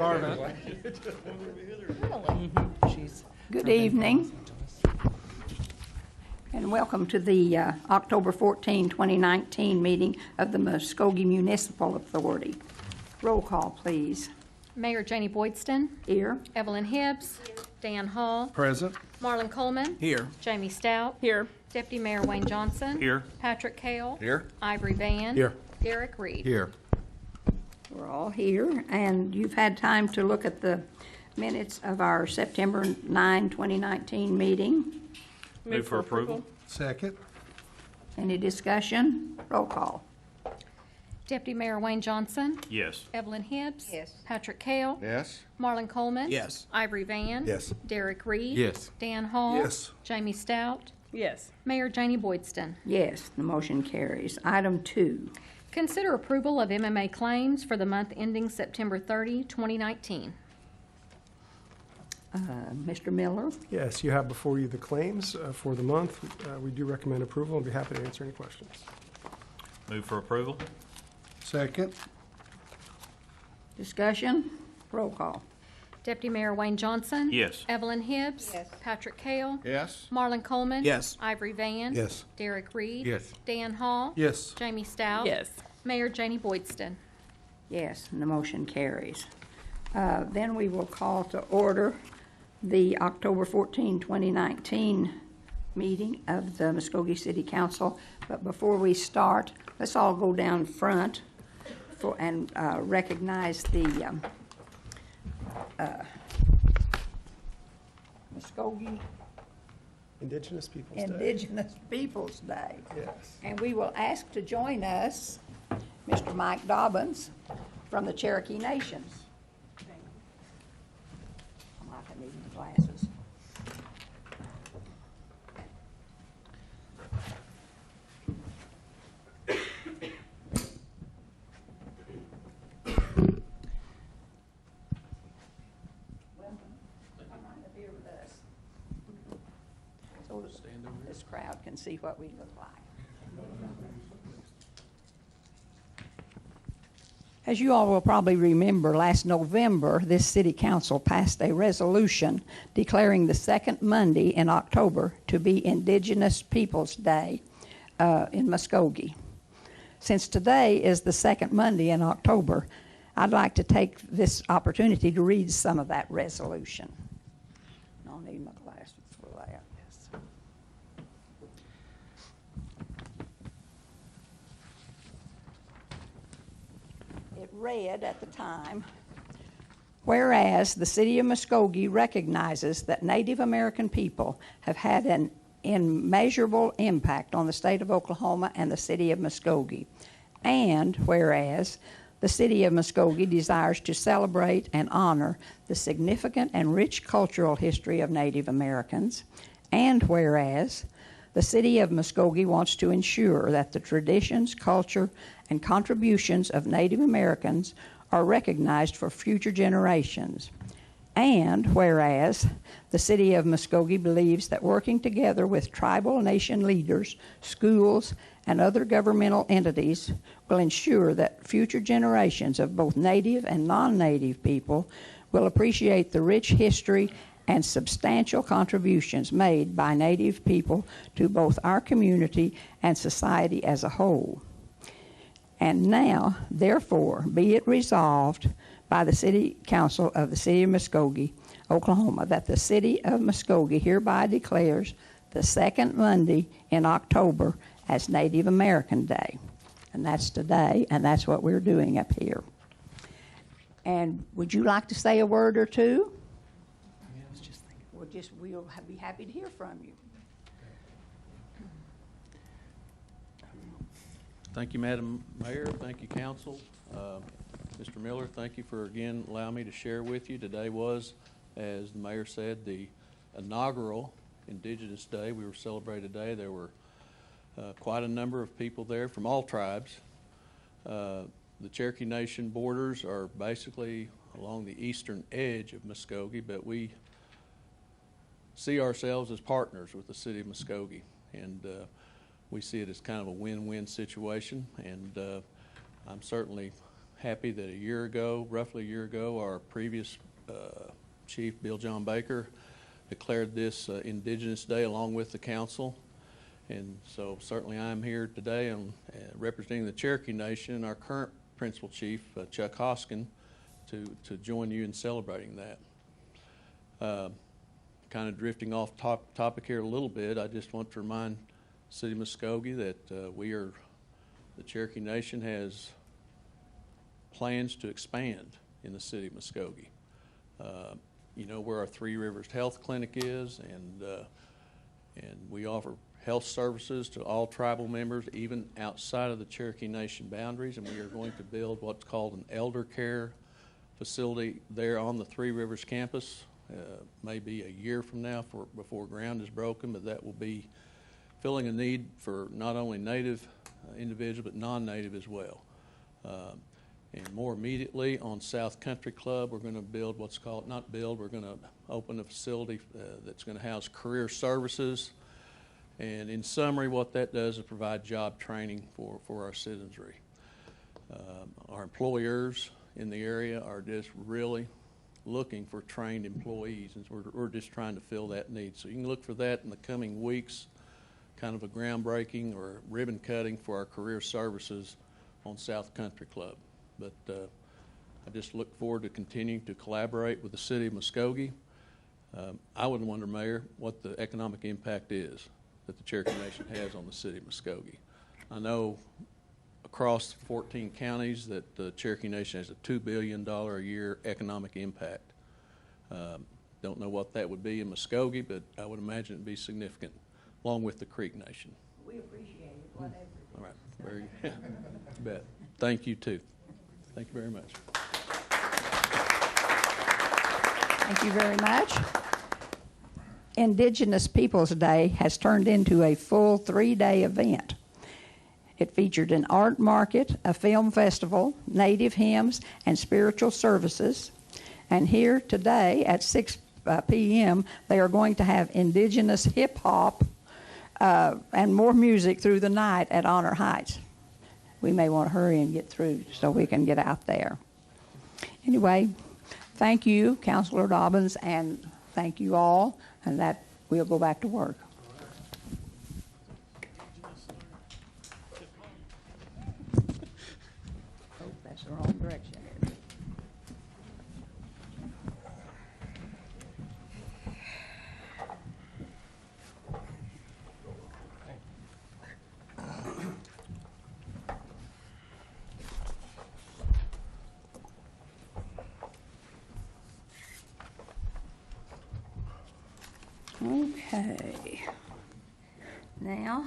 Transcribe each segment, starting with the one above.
Carvin. Good evening, and welcome to the October 14, 2019 meeting of the Muskogee Municipal Authority. Roll call, please. Mayor Janie Boydston. Here. Evelyn Hibbs. Dan Hall. Present. Marlon Coleman. Here. Jamie Stout. Here. Deputy Mayor Wayne Johnson. Here. Patrick Cale. Here. Ivory Van. Here. Derek Reed. Here. We're all here, and you've had time to look at the minutes of our September 9, 2019 meeting. Move for approval. Second. Any discussion? Roll call. Deputy Mayor Wayne Johnson. Yes. Evelyn Hibbs. Yes. Patrick Cale. Yes. Marlon Coleman. Yes. Ivory Van. Yes. Derek Reed. Yes. Dan Hall. Yes. Jamie Stout. Yes. Mayor Janie Boydston. Yes, the motion carries. Item 2. Consider approval of MMA claims for the month ending September 30, 2019. Mr. Miller. Yes, you have before you the claims for the month. We do recommend approval and be happy to answer any questions. Move for approval. Second. Discussion? Roll call. Deputy Mayor Wayne Johnson. Yes. Evelyn Hibbs. Yes. Patrick Cale. Yes. Marlon Coleman. Yes. Ivory Van. Yes. Derek Reed. Yes. Dan Hall. Yes. Jamie Stout. Yes. Mayor Janie Boydston. Yes, and the motion carries. Then we will call to order the October 14, 2019 meeting of the Muskogee City Council. But before we start, let's all go down front and recognize the Muskogee Indigenous Peoples Day. Indigenous Peoples Day. Yes. And we will ask to join us Mr. Mike Dobbins from the Cherokee Nation. I might have needed the glasses. So this crowd can see what we look like. As you all will probably remember, last November, this city council passed a resolution declaring the second Monday in October to be Indigenous Peoples Day in Muskogee. Since today is the second Monday in October, I'd like to take this opportunity to read some of that resolution. I'll need my glasses for that. Yes. It read at the time, whereas the city of Muskogee recognizes that Native American people have had an immeasurable impact on the state of Oklahoma and the city of Muskogee, and whereas the city of Muskogee desires to celebrate and honor the significant and rich cultural history of Native Americans, and whereas the city of Muskogee wants to ensure that the traditions, culture, and contributions of Native Americans are recognized for future generations. And whereas the city of Muskogee believes that working together with tribal nation leaders, schools, and other governmental entities will ensure that future generations of both Native and non-Native people will appreciate the rich history and substantial contributions made by Native people to both our community and society as a whole. And now, therefore, be it resolved by the City Council of the City of Muskogee, Oklahoma, that the City of Muskogee hereby declares the second Monday in October as Native American Day. And that's today, and that's what we're doing up here. And would you like to say a word or two? We'll be happy to hear from you. Thank you, Madam Mayor. Thank you, Council. Mr. Miller, thank you for again allowing me to share with you. Today was, as the Mayor said, the inaugural Indigenous Day. We were celebrating today. There were quite a number of people there from all tribes. The Cherokee Nation borders are basically along the eastern edge of Muskogee, but we see ourselves as partners with the city of Muskogee, and we see it as kind of a win-win situation, and I'm certainly happy that roughly a year ago, our previous chief, Bill John Baker, declared this Indigenous Day along with the council. And so certainly I'm here today representing the Cherokee Nation, our current principal chief, Chuck Hoskin, to join you in celebrating that. Kind of drifting off topic here a little bit, I just want to remind City of Muskogee that the Cherokee Nation has plans to expand in the City of Muskogee. You know where our Three Rivers Health Clinic is, and we offer health services to all tribal members, even outside of the Cherokee Nation boundaries, and we are going to build what's called an elder care facility there on the Three Rivers campus. Maybe a year from now before ground is broken, but that will be filling a need for not only Native individuals, but non-Native as well. And more immediately on South Country Club, we're going to build we're going to open a facility that's going to house career services. And in summary, what that does is provide job training for our citizenry. Our employers in the area are just really looking for trained employees, and we're just trying to fill that need. So you can look for that in the coming weeks, kind of a groundbreaking or ribbon cutting for our career services on South Country Club. But I just look forward to continuing to collaborate with the City of Muskogee. I would wonder, Mayor, what the economic impact is that the Cherokee Nation has on the City of Muskogee. I know across 14 counties that the Cherokee Nation has a $2 billion a year economic impact. Don't know what that would be in Muskogee, but I would imagine it'd be significant, along with the Creek Nation. We appreciate it, whatever. All right, very good. You bet. Thank you, too. Thank you very much. Thank you very much. Indigenous Peoples Day has turned into a full 3-day event. It featured an art market, a film festival, native hymns, and spiritual services. And here today at 6 p.m., they are going to have indigenous hip-hop and more music through the night at Honor Heights. We may want to hurry and get through so we can get out there. Anyway, thank you, Councilor Dobbins, and thank you all, and that we'll go back to work. Oh, that's the wrong direction. Okay. Now,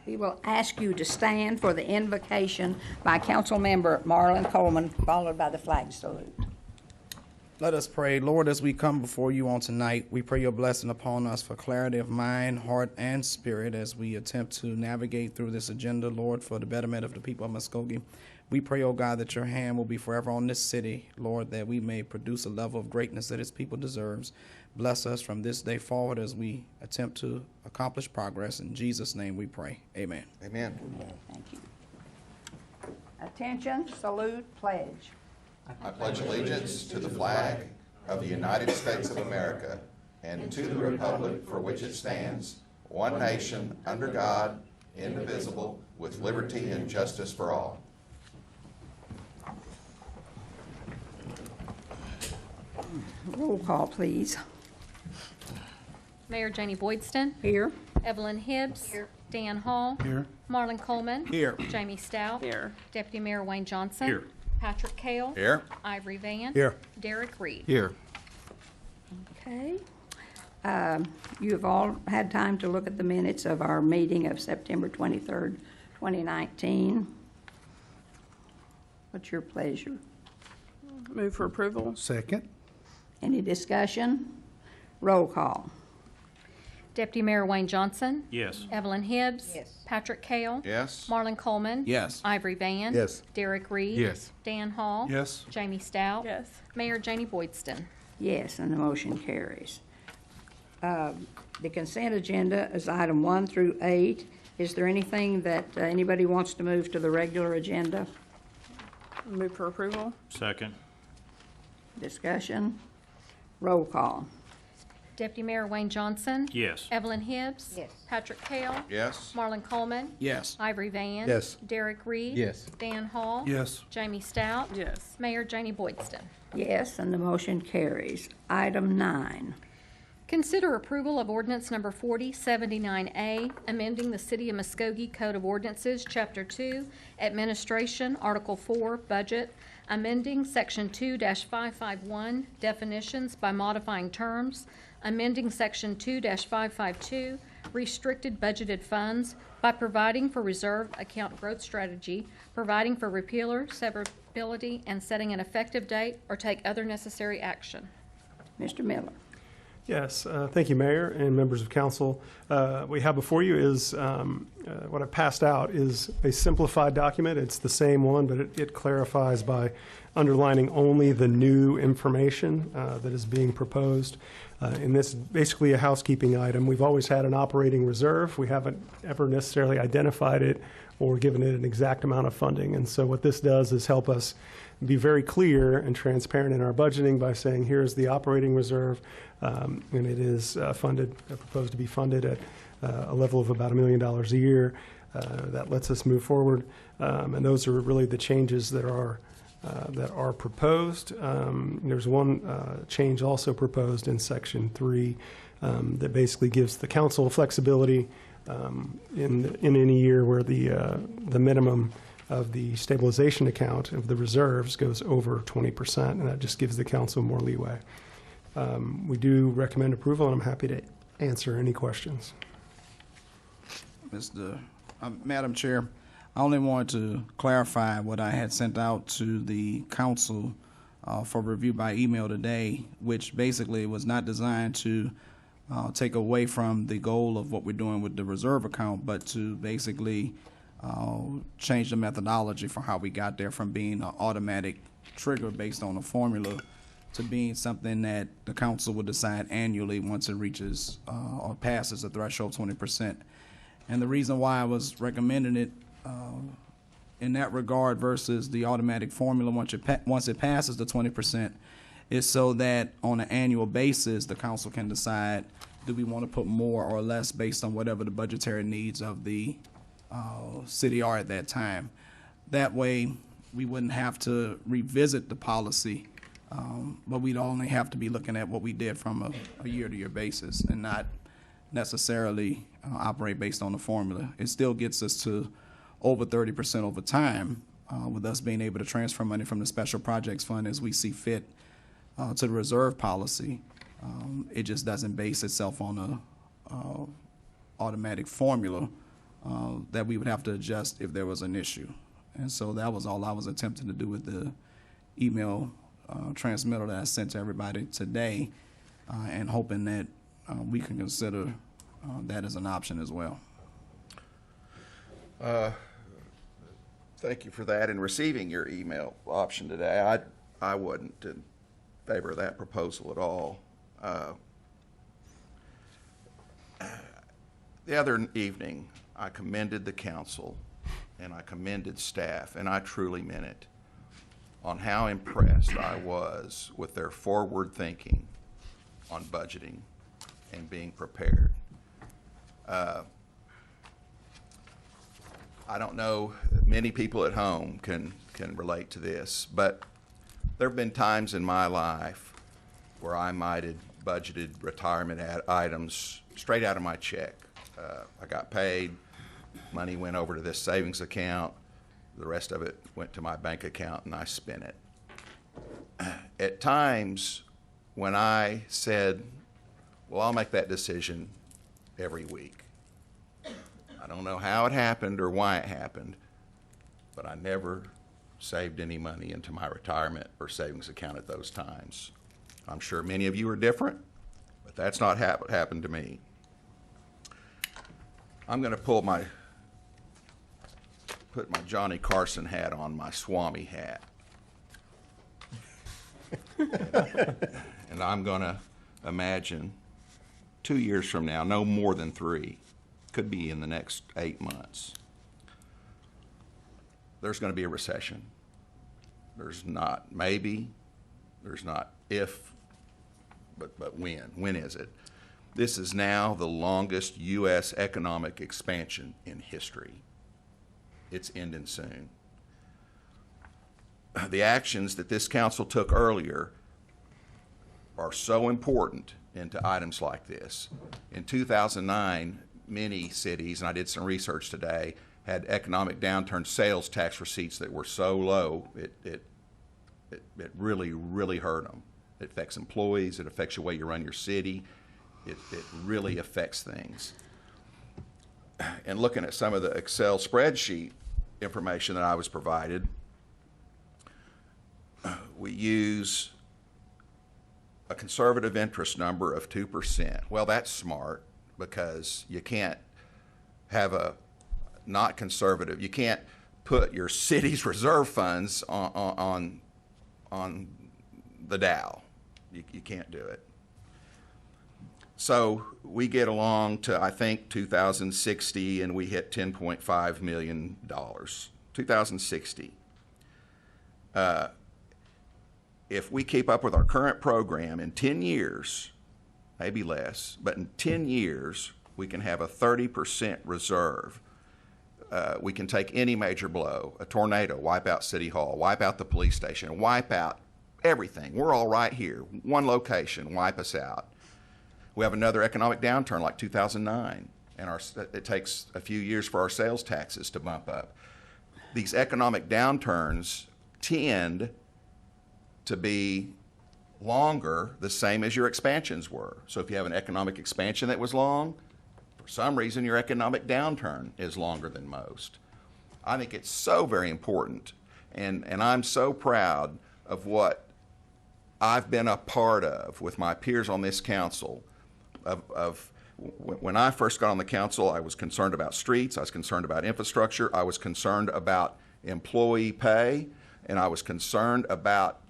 we will ask you to stand for the invocation by Councilmember Marlon Coleman, followed by the flag salute. Let us pray. Lord, as we come before you on tonight, we pray your blessing upon us for clarity of mind, heart, and spirit as we attempt to navigate through this agenda, Lord, for the betterment of the people of Muskogee. We pray, oh God, that your hand will be forever on this city, Lord, that we may produce a level of greatness that its people deserves. Bless us from this day forward as we attempt to accomplish progress. In Jesus' name we pray. Amen. Amen. Thank you. Attention, salute, pledge. I pledge allegiance to the flag of the United States of America and to the republic for which it stands, one nation, under God, indivisible, with liberty and justice for all. Roll call, please. Mayor Janie Boydston, Here. Evelyn Hibbs. Dan Hall. Here. Marlon Coleman. Here. Jamie Stout. Here. Deputy Mayor Wayne Johnson. Here. Patrick Kale. Here. Ivory Van. Here. Derek Reed. Here. Okay. You have all had time to look at the minutes of our meeting of September 23rd, 2019. What's your pleasure? Move for approval. Second. Any discussion? Roll call. Deputy Mayor Wayne Johnson. Yes. Evelyn Hibbs. Yes. Patrick Kale. Yes. Marlon Coleman. Yes. Ivory Van. Yes. Derek Reed. Yes. Dan Hall. Yes. Jamie Stout. Yes. Mayor Janie Boydston. Yes, and the motion carries. The consent agenda is item 1 through 8. Is there anything that anybody wants to move to the regular agenda? Move for approval. Second. Discussion. Roll call. Deputy Mayor Wayne Johnson. Yes. Evelyn Hibbs. Yes. Patrick Kell. Yes. Marlon Coleman. Yes. Ivory Van. Yes. Derek Reed. Yes. Dan Hall. Yes. Jamie Stout. Yes. Mayor Janie Boydston. Yes, and the motion carries. Item 9. Consider approval of ordinance number 4079A, amending the City of Muskogee Code of Ordinances, Chapter 2, Administration, Article 4, Budget, amending Section 2-551, Definitions by modifying terms, amending Section 2-552, Restricted Budgeted Funds by providing for reserve account growth strategy, providing for repealer, severability, and setting an effective date, or take other necessary action. Mr. Miller. Yes, thank you, Mayor and members of council. What we have before you is, what I've passed out is a simplified document. It's the same one, but it clarifies by underlining only the new information that is being proposed. And this is basically a housekeeping item. We've always had an operating reserve. We haven't ever necessarily identified it or given it an exact amount of funding. And so what this does is help us be very clear and transparent in our budgeting by saying, here's the operating reserve, and it is proposed to be funded at a level of about $1 million a year. That lets us move forward, and those are really the changes that are proposed. There's one change also proposed in Section 3 that basically gives the council flexibility in any year where the minimum of the stabilization account of the reserves goes over 20%, and that just gives the council more leeway. We do recommend approval, and I'm happy to answer any questions. Madam Chair, I only wanted to clarify what I had sent out to the council for review by email today, which basically was not designed to take away from the goal of what we're doing with the reserve account, but to basically change the methodology for how we got there from being an automatic trigger based on a formula to being something that the council would decide annually once it reaches or passes the threshold 20%. And the reason why I was recommending it in that regard versus the automatic formula once it passes the 20% is so that on an annual basis the council can decide, do we want to put more or less based on whatever the budgetary needs of the city are at that time. That way we wouldn't have to revisit the policy, but we'd only have to be looking at what we did from a year-to-year basis and not necessarily operate based on the formula. It still gets us to over 30% over time, with us being able to transfer money from the special projects fund as we see fit to the reserve policy. It just doesn't base itself on a automatic formula that we would have to adjust if there was an issue. And so that was all I was attempting to do with the email transmittal that I sent to everybody today, and hoping that we can consider that as an option as well. Thank you for that. In receiving your email option today, I wasn't in favor of that proposal at all. The other evening, I commended the council and I commended staff, and I truly meant it, on how impressed I was with their forward thinking on budgeting and being prepared. I don't know, many people at home can relate to this, but there have been times in my life where I might have budgeted retirement items straight out of my check. I got paid, money went over to this savings account, the rest of it went to my bank account and I spent it. At times when I said, well, I'll make that decision every week. I don't know how it happened or why it happened, but I never saved any money into my retirement or savings account at those times. I'm sure many of you are different, but that's not what happened to me. I'm going to put my Johnny Carson hat on, my Swami hat. And I'm going to imagine 2 years from now, no more than 3, could be in the next 8 months, there's going to be a recession. There's not maybe, there's not if, but when. When is it? This is now the longest U.S. economic expansion in history. It's ending soon. The actions that this council took earlier are so important into items like this. In 2009, many cities, and I did some research today, had economic downturn sales tax receipts that were so low, it really, really hurt them. It affects employees, it affects the way you run your city, it really affects things. And looking at some of the Excel spreadsheet information that I was provided, we use a conservative interest number of 2%. Well, that's smart because you can't have a not conservative. You can't put your city's reserve funds on the Dow. You can't do it. So we get along to, I think, 2060, and we hit $10.5 million. 2060. If we keep up with our current program in 10 years, maybe less, but in 10 years, we can have a 30% reserve. We can take any major blow, a tornado, wipe out City Hall, wipe out the police station, wipe out everything. We're all right here. One location, wipe us out. We have another economic downturn like 2009, and it takes a few years for our sales taxes to bump up. These economic downturns tend to be longer, the same as your expansions were. So if you have an economic expansion that was long, for some reason your economic downturn is longer than most. I think it's so very important, and I'm so proud of what I've been a part of with my peers on this council. When I first got on the council, I was concerned about streets, I was concerned about infrastructure, I was concerned about employee pay, and I was concerned about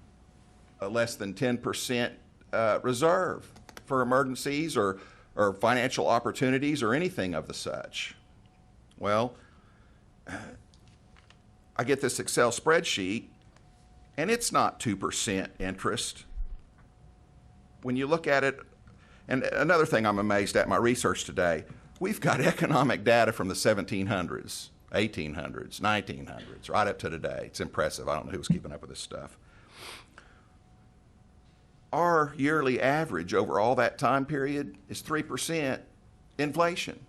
a less than 10% reserve for emergencies or financial opportunities or anything of the such. Well, I get this Excel spreadsheet, and it's not 2% interest. When you look at it, and another thing I'm amazed at in my research today, we've got economic data from the 1700s, 1800s, 1900s, right up to today. It's impressive. I don't know who's keeping up with this stuff. Our yearly average over all that time period is 3% inflation.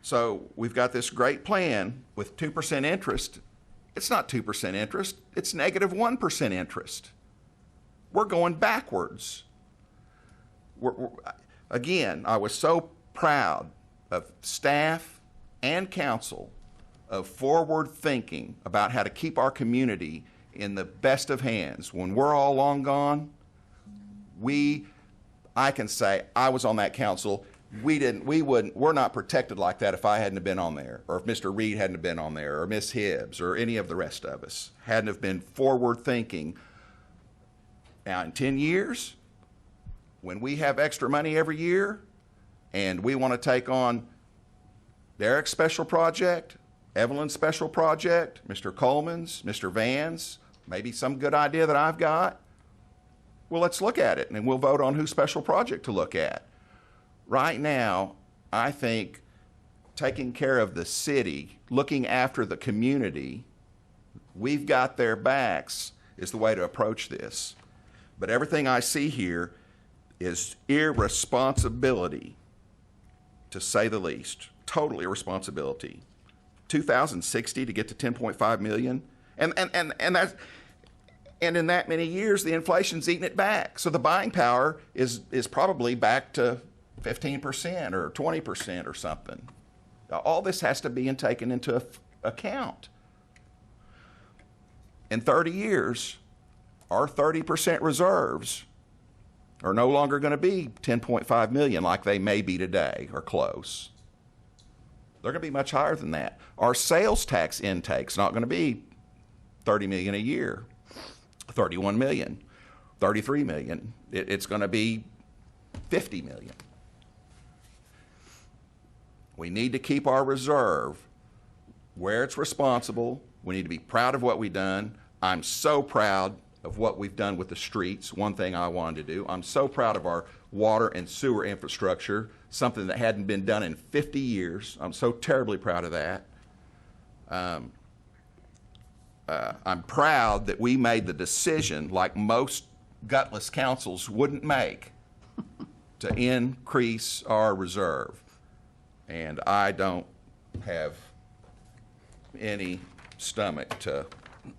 So we've got this great plan with 2% interest. It's not 2% interest, it's negative 1% interest. We're going backwards. Again, I was so proud of staff and council of forward thinking about how to keep our community in the best of hands. When we're all long gone, I can say I was on that council. We're not protected like that if I hadn't have been on there, or if Mr. Reed hadn't have been on there, or Miss Hibbs, or any of the rest of us hadn't have been forward thinking. Now in 10 years, when we have extra money every year, and we want to take on Derek's special project, Evelyn's special project, Mr. Coleman's, Mr. Van's, maybe some good idea that I've got, well, let's look at it, and we'll vote on whose special project to look at. Right now, I think taking care of the city, looking after the community, we've got their backs, is the way to approach this. But everything I see here is irresponsibility, to say the least. Total irresponsibility. 2060 to get to 10.5 million, and that's, and in that many years, the inflation's eaten it back. So the buying power is probably back to 15% or 20% or something. All this has to be taken into account. In 30 years, our 30% reserves are no longer going to be 10.5 million like they may be today, or close. They're going to be much higher than that. Our sales tax intake's not going to be 30 million a year, 31 million, 33 million. It's going to be 50 million. We need to keep our reserve where it's responsible. We need to be proud of what we've done. I'm so proud of what we've done with the streets, one thing I wanted to do. I'm so proud of our water and sewer infrastructure, something that hadn't been done in 50 years. I'm so terribly proud of that. I'm proud that we made the decision, like most gutless councils wouldn't make, to increase our reserve. And I don't have any stomach to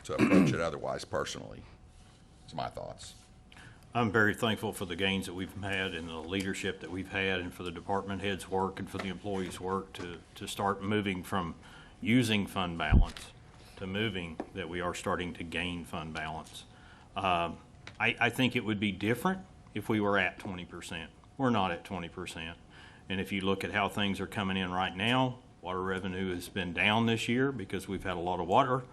approach it otherwise personally. It's my thoughts. I'm very thankful for the gains that we've had and the leadership that we've had, and for the department heads' work and for the employees' work to start moving from using fund balance to moving that we are starting to gain fund balance. I think it would be different if we were at 20%. We're not at 20%. And if you look at how things are coming in right now, water revenue has been down this year because we've had a lot of water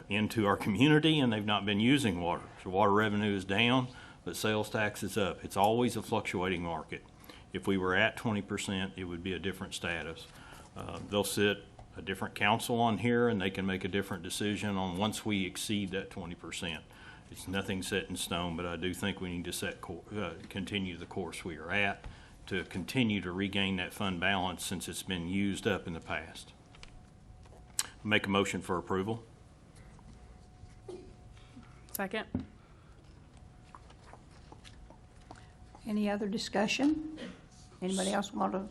into our community, and they've not been using water. So water revenue is down, but sales tax is up. It's always a fluctuating market. If we were at 20%, it would be a different status. They'll sit a different council on here, and they can make a different decision on once we exceed that 20%. It's nothing set in stone, but I do think we need to continue the course we are at to continue to regain that fund balance since it's been used up in the past. Make a motion for approval. Second. Any other discussion? Anybody else want to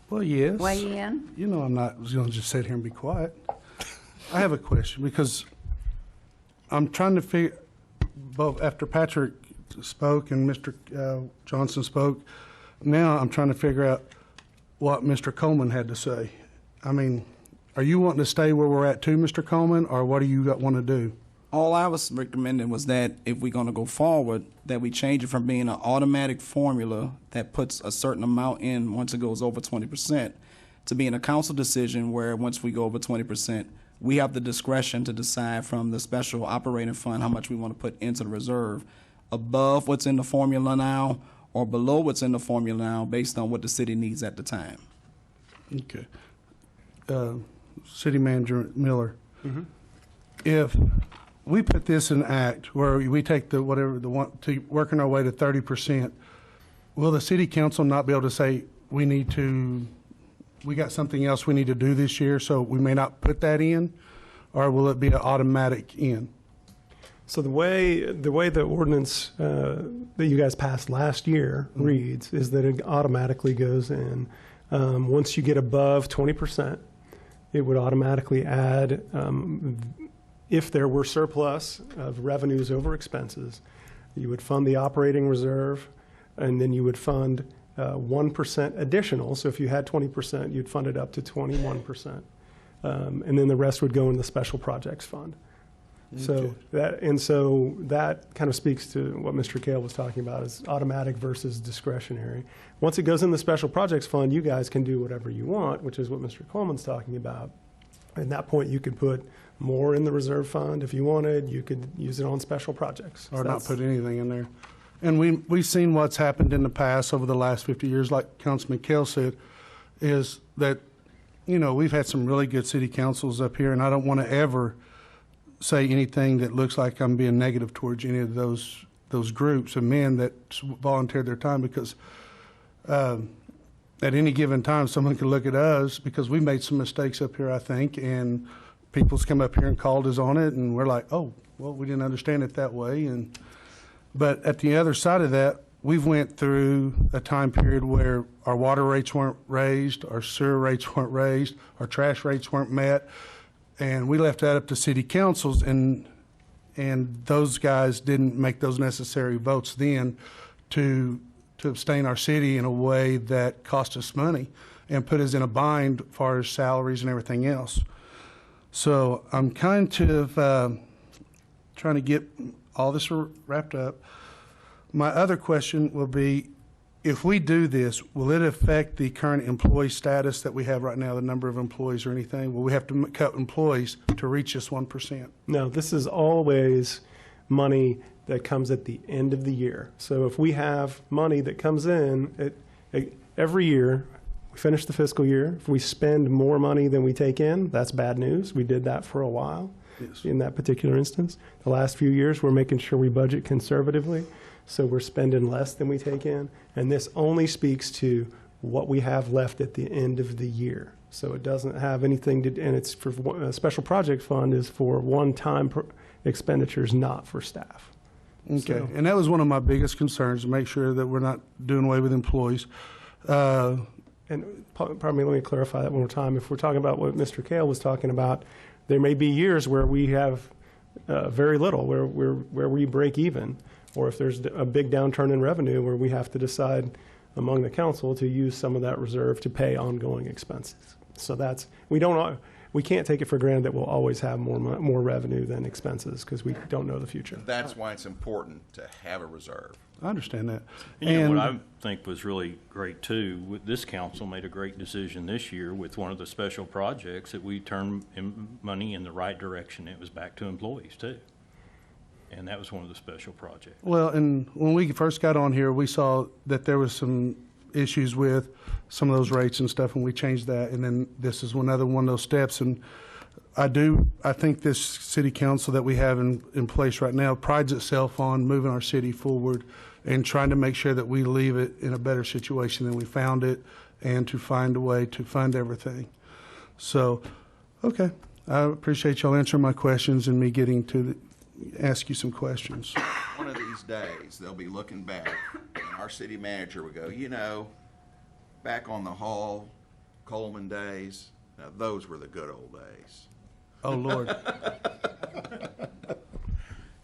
Well, yes. weigh in? You know I'm not going to just sit here and be quiet. I have a question because I'm trying to figure, both after Patrick spoke and Mr. Johnson spoke, now I'm trying to figure out what Mr. Coleman had to say. I mean, are you wanting to stay where we're at too, Mr. Coleman, or what do you want to do? All I was recommending was that if we're going to go forward, that we change it from being an automatic formula that puts a certain amount in once it goes over 20% to being a council decision where once we go over 20%, we have the discretion to decide from the special operating fund how much we want to put into the reserve above what's in the formula now or below what's in the formula now based on what the city needs at the time. Okay. City Manager Miller, if we put this in act where we take the to working our way to 30%, will the City Council not be able to say we got something else we need to do this year, so we may not put that in, or will it be an automatic in? So the way the ordinance that you guys passed last year reads is that it automatically goes in. Once you get above 20%, it would automatically add, if there were surplus of revenues over expenses, you would fund the operating reserve, and then you would fund 1% additional. So if you had 20%, you'd fund it up to 21%. And then the rest would go in the special projects fund. So that kind of speaks to what Mr. Kale was talking about, is automatic versus discretionary. Once it goes in the special projects fund, you guys can do whatever you want, which is what Mr. Coleman's talking about. At that point, you could put more in the reserve fund if you wanted. You could use it on special projects. Or not put anything in there. And we've seen what's happened in the past over the last 50 years, like Councilman Kale said, is that, we've had some really good city councils up here, and I don't want to ever say anything that looks like I'm being negative towards any of those groups of men that volunteered their time, because at any given time someone could look at us because we made some mistakes up here, I think, and people's come up here and called us on it, and we're like, oh, well, we didn't understand it that way. But at the other side of that, we've went through a time period where our water rates weren't raised, our sewer rates weren't raised, our trash rates weren't met, and we left that up to city councils, and those guys didn't make those necessary votes then to sustain our city in a way that cost us money and put us in a bind as far as salaries and everything else. So I'm kind of trying to get all this wrapped up. My other question will be, if we do this, will it affect the current employee status that we have right now, the number of employees or anything? Will we have to cut employees to reach this 1%? No, this is always money that comes at the end of the year. So if we have money that comes in every year, we finish the fiscal year. If we spend more money than we take in, that's bad news. We did that for a while. Yes. in that particular instance. The last few years, we're making sure we budget conservatively, so we're spending less than we take in. And this only speaks to what we have left at the end of the year. So it doesn't have anything to, and it's for, a special project fund is for one-time expenditures, not for staff. Okay, So- and that was one of my biggest concerns, to make sure that we're not doing away with employees. And pardon me, let me clarify that one more time. If we're talking about what Mr. Kale was talking about, there may be years where we have very little, where we break even, or if there's a big downturn in revenue where we have to decide among the council to use some of that reserve to pay ongoing expenses. So that's, we can't take it for granted that we'll always have more revenue than expenses, because we don't know the future. That's why it's important to have a reserve. I understand that. And you know, what I think was really great too, this council made a great decision this year with one of the special projects that we turned money in the right direction. It was back to employees too. And that was one of the special projects. Well, and when we first got on here, we saw that there was some issues with some of those rates and stuff, and we changed that. And then this is another one of those steps. And I think this city council that we have in place right now prides itself on moving our city forward and trying to make sure that we leave it in a better situation than we found it, and to find a way to fund everything. So, okay, I appreciate y'all answering my questions and me getting to ask you some questions. One of these days, they'll be looking back, and our city manager will go, you know, back on the Hall, Coleman days, now those were the good old days. Oh, Lord.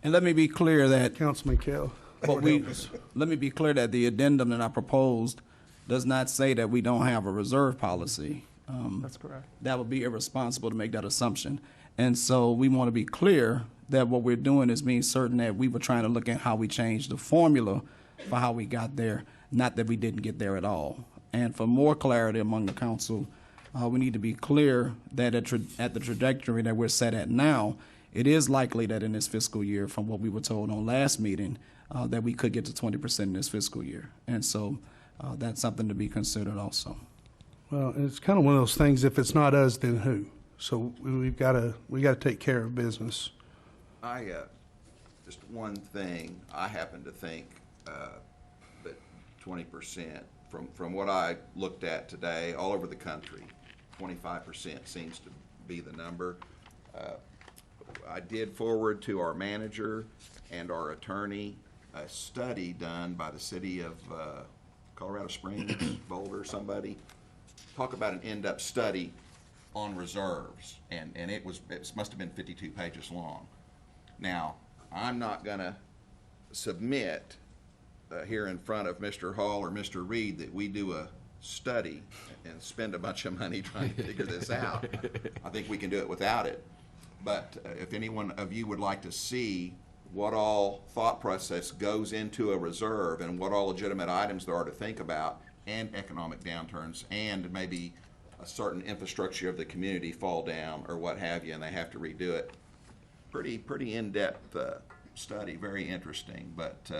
And let me be clear that Councilman Kell. let me be clear that the addendum that I proposed does not say that we don't have a reserve policy. That's correct. That would be irresponsible to make that assumption. And so we want to be clear that what we're doing is being certain that we were trying to look at how we changed the formula for how we got there, not that we didn't get there at all. And for more clarity among the council, we need to be clear that at the trajectory that we're set at now, it is likely that in this fiscal year, from what we were told on last meeting, that we could get to 20% in this fiscal year. And so that's something to be considered also. Well, it's kind of one of those things, if it's not us, then who? So we got to take care of business. Just one thing, I happen to think that 20%, from what I looked at today, all over the country, 25% seems to be the number. I did forward to our manager and our attorney a study done by the city of Colorado Springs, Boulder, somebody. Talk about an in-depth study on reserves, and it must have been 52 pages long. Now, I'm not going to submit here in front of Mr. Hall or Mr. Reed that we do a study and spend a bunch of money trying to figure this out. I think we can do it without it. But if anyone of you would like to see what all thought process goes into a reserve and what all legitimate items there are to think about, and economic downturns, and maybe a certain infrastructure of the community fall down or what have you, and they have to redo it. Pretty in-depth study, very interesting. But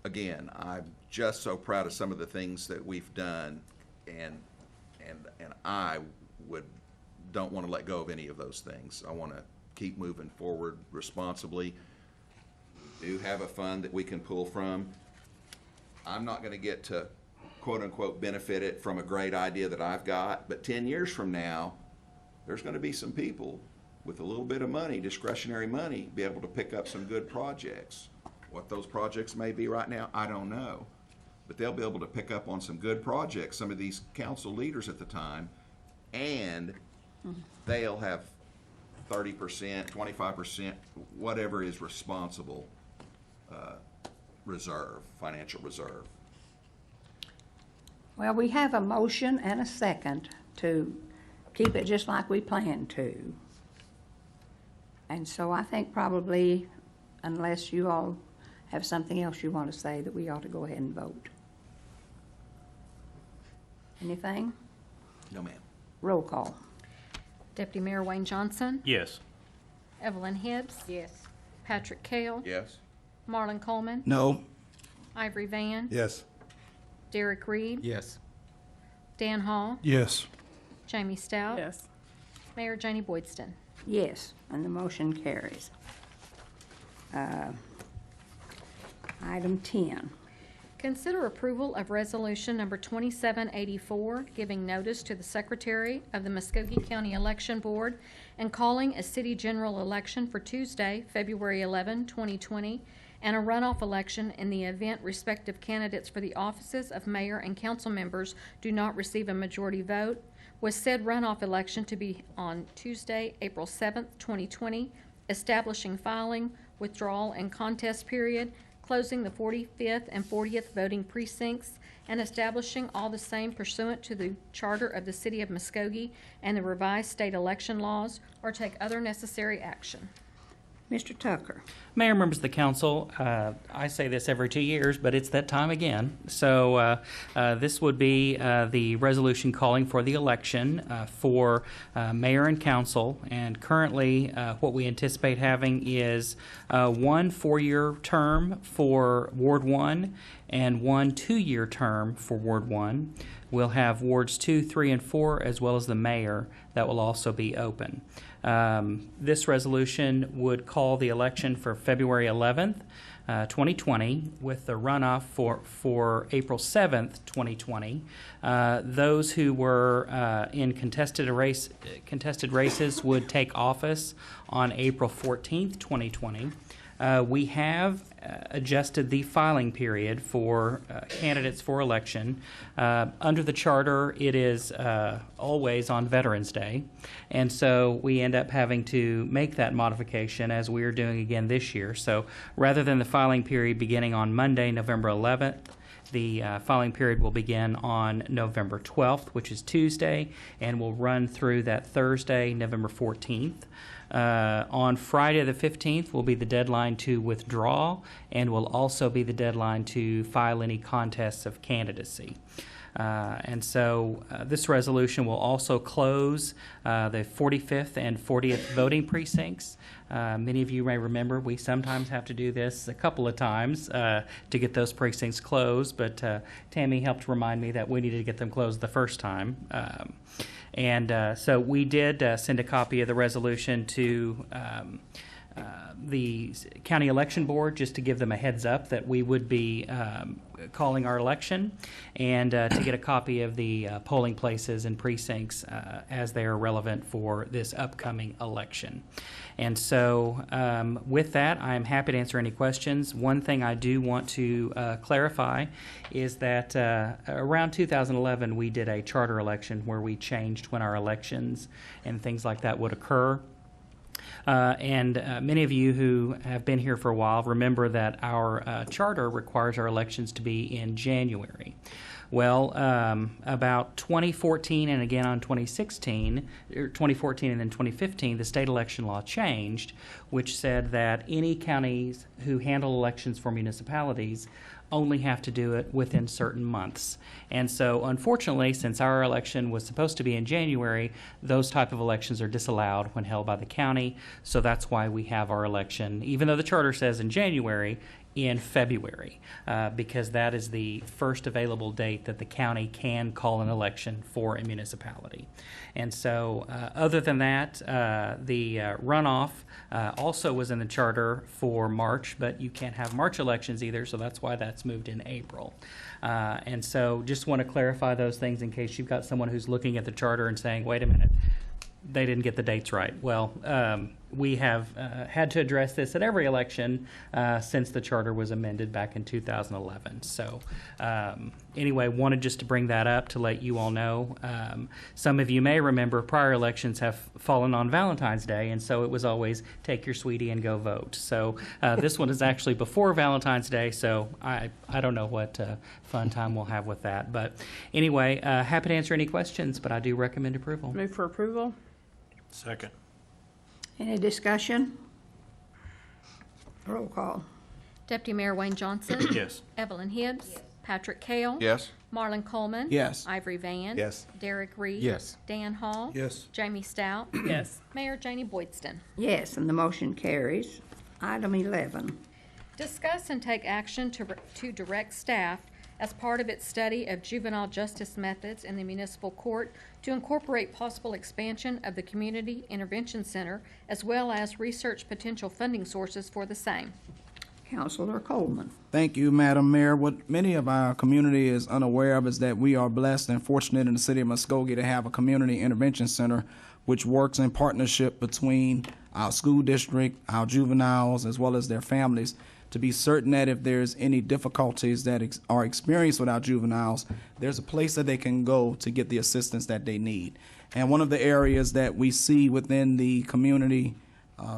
again, I'm just so proud of some of the things that we've done, and I don't want to let go of any of those things. I want to keep moving forward responsibly. We do have a fund that we can pull from. I'm not going to get to quote-unquote benefit it from a great idea that I've got, but 10 years from now, there's going to be some people with a little bit of money, discretionary money, be able to pick up some good projects. What those projects may be right now, I don't know. But they'll be able to pick up on some good projects, some of these council leaders at the time, and they'll have 30%, 25%, whatever is responsible reserve, financial reserve. Well, we have a motion and a second to keep it just like we planned to. And so I think probably, unless you all have something else you want to say, that we ought to go ahead and vote. Anything? No, ma'am. Roll call. Deputy Mayor Wayne Johnson. Yes. Evelyn Hibbs. Yes. Patrick Cale. Yes? Marlon Coleman. No. Ivory Van. Yes. Derek Reed. Yes. Dan Hall. Yes. Jamie Stout. Yes. Mayor Janie Boydston. Yes, and the motion carries. Item 10. Consider approval of resolution number 2784, giving notice to the Secretary of the Muskogee County Election Board and calling a city general election for Tuesday, February 11, 2020, and a runoff election in the event respective candidates for the offices of mayor and council members do not receive a majority vote, with said runoff election to be on Tuesday, April 7, 2020, establishing filing, withdrawal, and contest period, closing the 45th and 40th voting precincts, and establishing all the same pursuant to the Charter of the City of Muskogee and the revised state election laws, or take other necessary action. Mr. Tucker. Mayor, members of the council, I say this every 2 years, but it's that time again. So this would be the resolution calling for the election for mayor and council. And currently, what we anticipate having is 1 4-year term for Ward 1 and 1 2-year term for Ward 1. We'll have Wards 2, 3, and 4, as well as the mayor, that will also be open. This resolution would call the election for February 11th, 2020, with the runoff for April 7th, 2020. Those who were in contested races would take office on April 14th, 2020. We have adjusted the filing period for candidates for election. Under the charter, it is always on Veterans Day, and so we end up having to make that modification as we are doing again this year. So rather than the filing period beginning on Monday, November 11th, the filing period will begin on November 12th, which is Tuesday, and will run through that Thursday, November 14th. On Friday the 15th will be the deadline to withdraw, and will also be the deadline to file any contests of candidacy. And so this resolution will also close the 45th and 40th voting precincts. Many of you may remember we sometimes have to do this a couple of times to get those precincts closed, but Tammy helped remind me that we needed to get them closed the first time. So we did send a copy of the resolution to the county election board just to give them a heads up that we would be calling our election, and to get a copy of the polling places and precincts as they are relevant for this upcoming election. And so with that, I'm happy to answer any questions. One thing I do want to clarify is that around 2011, we did a charter election where we changed when our elections and things like that would occur. Many of you who have been here for a while remember that our charter requires our elections to be in January. Well, about 2014 and again on 2016, 2014 and then 2015, the state election law changed, which said that any counties who handle elections for municipalities only have to do it within certain months. And so, unfortunately, since our election was supposed to be in January, those type of elections are disallowed when held by the county. So that's why we have our election, even though the charter says in January, in February, because that is the first available date that the county can call an election for a municipality. And so, other than that, the runoff also was in the charter for March, but you can't have March elections either, so that's why that's moved in April. And so just want to clarify those things in case you've got someone who's looking at the charter and saying, wait a minute, they didn't get the dates right. Well, we have had to address this at every election since the charter was amended back in 2011. So anyway, wanted just to bring that up to let you all know. Some of you may remember prior elections have fallen on Valentine's Day, and so it was always take your sweetie and go vote. So this one is actually before Valentine's Day, so I don't know what fun time we'll have with that. But anyway, happy to answer any questions, but I do recommend approval. Move for approval. Second. Any discussion? Roll call. Deputy Mayor Wayne Johnson. Yes. Evelyn Hibbs. Patrick Kale. Yes. Marlon Coleman. Yes. Ivory Van. Yes. Derek Reed. Yes. Dan Hall. Yes. Jamie Stout. Yes. Mayor Janie Boydston. Yes, and the motion carries. Item 11. Discuss and take action to direct staff as part of its study of juvenile justice methods in the municipal court to incorporate possible expansion of the Community Intervention Center, as well as research potential funding sources for the same. Councilor Coleman. Thank you, Madam Mayor. What many of our community is unaware of is that we are blessed and fortunate in the city of Muskogee to have a community intervention center which works in partnership between our school district, our juveniles, as well as their families, to be certain that if there's any difficulties that are experienced with our juveniles, there's a place that they can go to get the assistance that they need. And one of the areas that we see within the community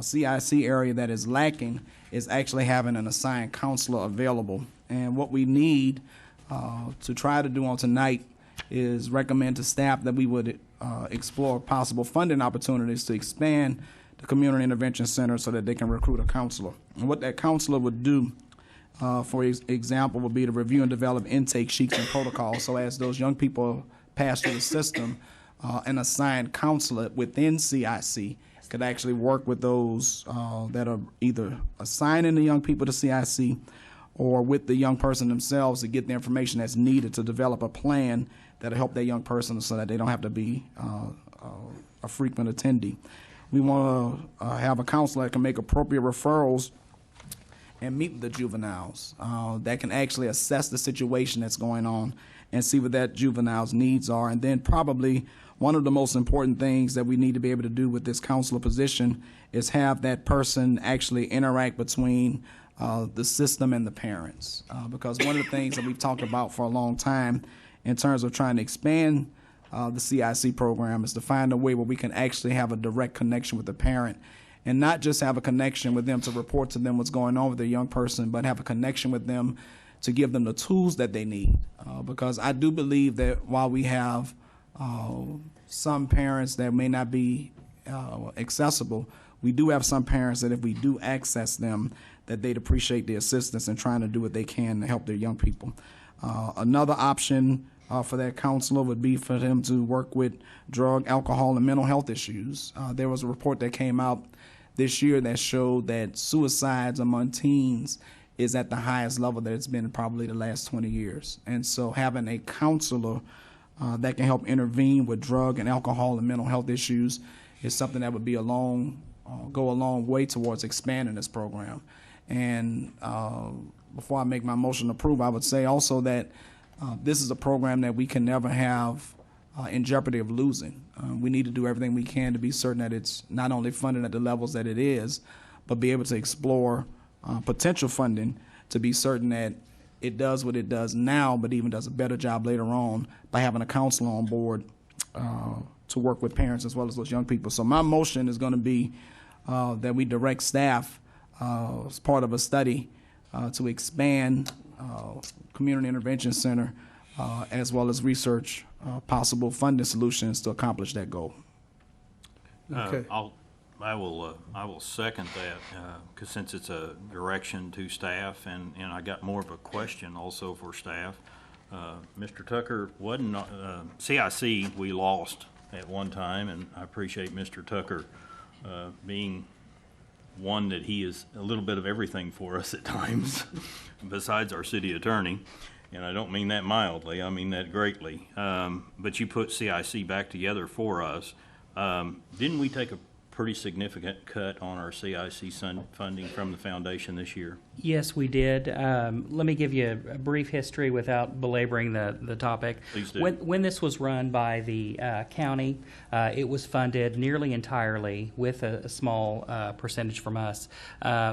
CIC area that is lacking is actually having an assigned counselor available. And what we need to try to do on tonight is recommend to staff that we would explore possible funding opportunities to expand the Community Intervention Center so that they can recruit a counselor. And what that counselor would do, for example, would be to review and develop intake sheets and protocols. So as those young people pass through the system, an assigned counselor within CIC could actually work with those that are either assigning the young people to CIC or with the young person themselves to get the information that's needed to develop a plan that'll help that young person so that they don't have to be a frequent attendee. We want to have a counselor that can make appropriate referrals and meet with the juveniles that can actually assess the situation that's going on and see what that juvenile's needs are. And then probably one of the most important things that we need to be able to do with this counselor position is have that person actually interact between the system and the parents. Because one of the things that we've talked about for a long time in terms of trying to expand the CIC program is to find a way where we can actually have a direct connection with the parent and not just have a connection with them to report to them what's going on with their young person, but have a connection with them to give them the tools that they need. Because I do believe that while we have some parents that may not be accessible, we do have some parents that if we do access them, that they'd appreciate the assistance in trying to do what they can to help their young people. Another option for that counselor would be for them to work with drug, alcohol, and mental health issues. There was a report that came out this year that showed that suicides among teens is at the highest level that it's been in probably the last 20 years. And so having a counselor that can help intervene with drug and alcohol and mental health issues is something that would be go a long way towards expanding this program. And before I make my motion to approve, I would say also that this is a program that we can never have in jeopardy of losing. We need to do everything we can to be certain that it's not only funded at the levels that it is, but be able to explore potential funding to be certain that it does what it does now, but even does a better job later on by having a counselor on board to work with parents as well as those young people. So my motion is going to be that we direct staff as part of a study to expand Community Intervention Center as well as research possible funding solutions to accomplish that goal. Okay. I will second that because since it's a direction to staff, and I got more of a question also for staff. Mr. Tucker, wasn't CIC we lost at one time, and I appreciate Mr. Tucker being one that he is a little bit of everything for us at times, besides our city attorney. And I don't mean that mildly, I mean that greatly. But you put CIC back together for us. Didn't we take a pretty significant cut on our CIC funding from the foundation this year? Yes, we did. Let me give you a brief history without belaboring the topic. Please do. When this was run by the county, it was funded nearly entirely with a small percentage from us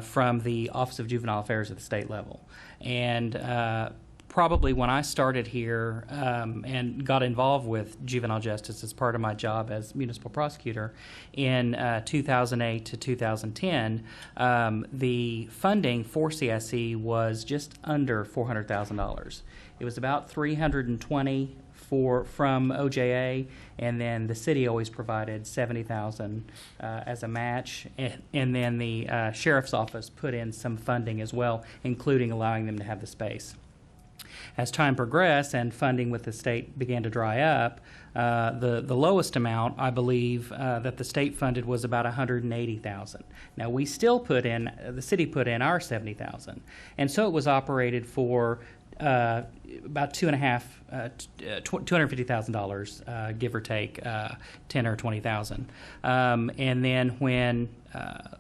from the Office of Juvenile Affairs at the state level. And probably when I started here and got involved with juvenile justice as part of my job as municipal prosecutor in 2008 to 2010, the funding for CIC was just under $400,000. It was about $320,000 from OJA, and then the city always provided $70,000 as a match, and then the sheriff's office put in some funding as well, including allowing them to have the space. As time progressed and funding with the state began to dry up, the lowest amount, I believe, that the state funded was about $180,000. Now we still the city put in our $70,000, and so it was operated for about $250,000, give or take 10 or 20,000. And then when